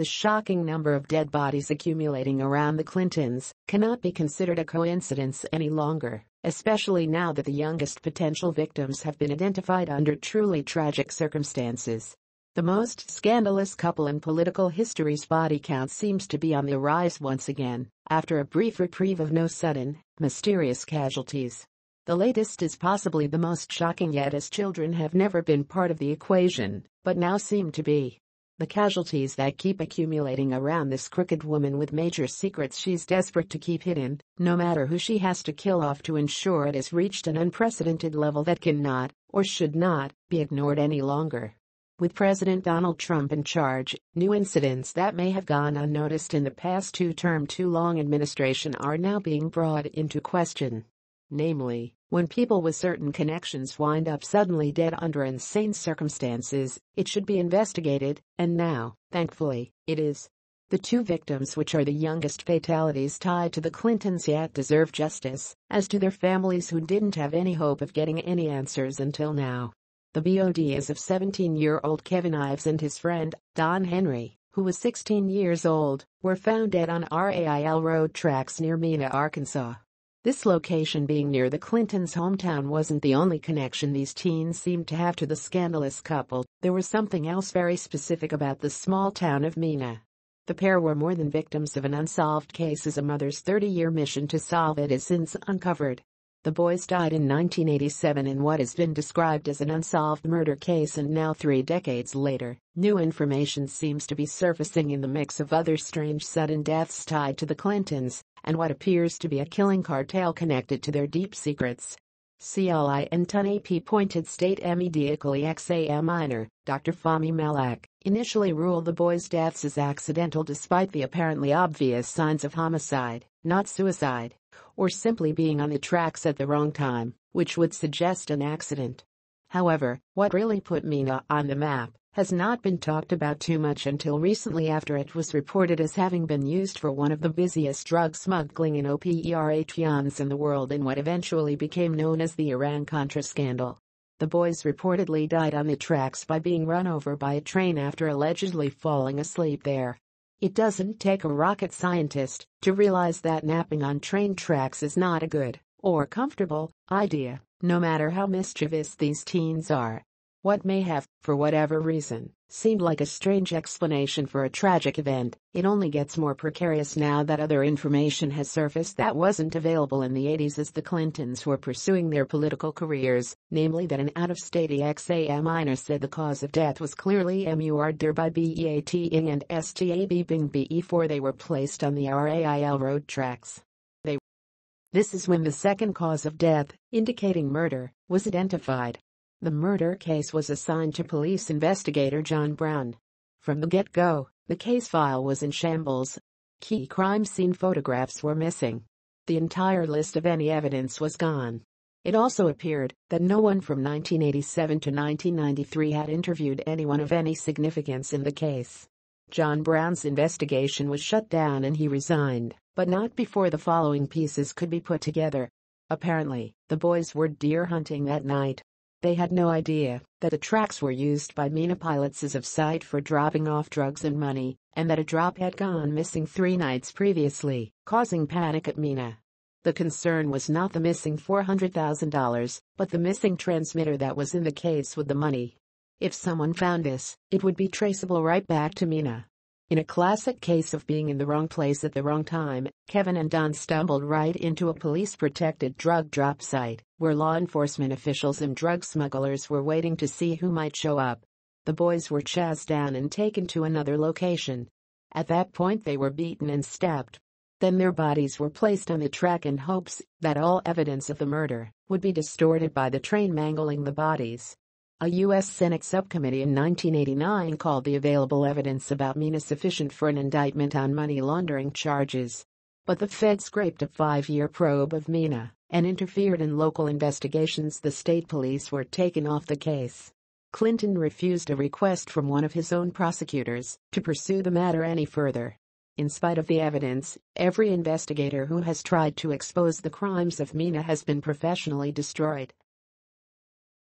The shocking number of dead bodies accumulating around the Clintons cannot be considered a coincidence any longer, especially now that the youngest potential victims have been identified under truly tragic circumstances. The most scandalous couple in political history's body count seems to be on the rise once again, after a brief reprieve of no sudden, mysterious casualties. The latest is possibly the most shocking yet, as children have never been part of the equation, but now seem to be. The casualties that keep accumulating around this crooked woman with major secrets she's desperate to keep hidden, no matter who she has to kill off to ensure it has reached an unprecedented level that cannot, or should not, be ignored any longer. With President Donald Trump in charge, new incidents that may have gone unnoticed in the past two-term too-long administration are now being brought into question. Namely, when people with certain connections wind up suddenly dead under insane circumstances, it should be investigated, and now, thankfully, it is. The two victims, which are the youngest fatalities tied to the Clintons, yet deserve justice, as do their families who didn't have any hope of getting any answers until now. The bodies of 17-year-old Kevin Ives and his friend, Don Henry, who was 16 years old, were found dead on RAIL road tracks near Mena, Arkansas. This location being near the Clintons' hometown wasn't the only connection these teens seemed to have to the scandalous couple. There was something else very specific about the small town of Mena. The pair were more than victims of an unsolved case, as a mother's 30-year mission to solve it is since uncovered. The boys died in 1987 in what has been described as an unsolved murder case, and now 3 decades later, new information seems to be surfacing in the mix of other strange sudden deaths tied to the Clintons, and what appears to be a killing cartel connected to their deep secrets. Clinton AP appointed state medical examiner, Dr. Fahmy Malak, initially ruled the boys' deaths as accidental despite the apparently obvious signs of homicide, not suicide, or simply being on the tracks at the wrong time, which would suggest an accident. However, what really put Mena on the map has not been talked about too much until recently, after it was reported as having been used for one of the busiest drug smuggling and operations in the world in what eventually became known as the Iran-Contra scandal. The boys reportedly died on the tracks by being run over by a train after allegedly falling asleep there. It doesn't take a rocket scientist to realize that napping on train tracks is not a good or comfortable idea, no matter how mischievous these teens are. What may have, for whatever reason, seemed like a strange explanation for a tragic event, it only gets more precarious now that other information has surfaced that wasn't available in the 80s as the Clintons were pursuing their political careers, namely that an out-of-state examiner said the cause of death was clearly murder by beating and stabbing before they were placed on the RAIL road tracks. This is when the second cause of death, indicating murder, was identified. The murder case was assigned to police investigator John Brown. From the get-go, the case file was in shambles. Key crime scene photographs were missing. The entire list of any evidence was gone. It also appeared that no one from 1987 to 1993 had interviewed anyone of any significance in the case. John Brown's investigation was shut down and he resigned, but not before the following pieces could be put together. Apparently, the boys were deer hunting that night. They had no idea that the tracks were used by Mena pilots as a site for dropping off drugs and money, and that a drop had gone missing 3 nights previously, causing panic at Mena. The concern was not the missing $400,000, but the missing transmitter that was in the case with the money. If someone found this, it would be traceable right back to Mena. In a classic case of being in the wrong place at the wrong time, Kevin and Don stumbled right into a police-protected drug drop site, where law enforcement officials and drug smugglers were waiting to see who might show up. The boys were chased down and taken to another location. At that point they were beaten and stabbed. Then their bodies were placed on the track in hopes that all evidence of the murder would be distorted by the train mangling the bodies. A U.S. Senate subcommittee in 1989 called the available evidence about Mena sufficient for an indictment on money laundering charges. But the Fed scraped a 5-year probe of Mena and interfered in local investigations. The state police were taken off the case. Clinton refused a request from one of his own prosecutors to pursue the matter any further. In spite of the evidence, every investigator who has tried to expose the crimes of Mena has been professionally destroyed.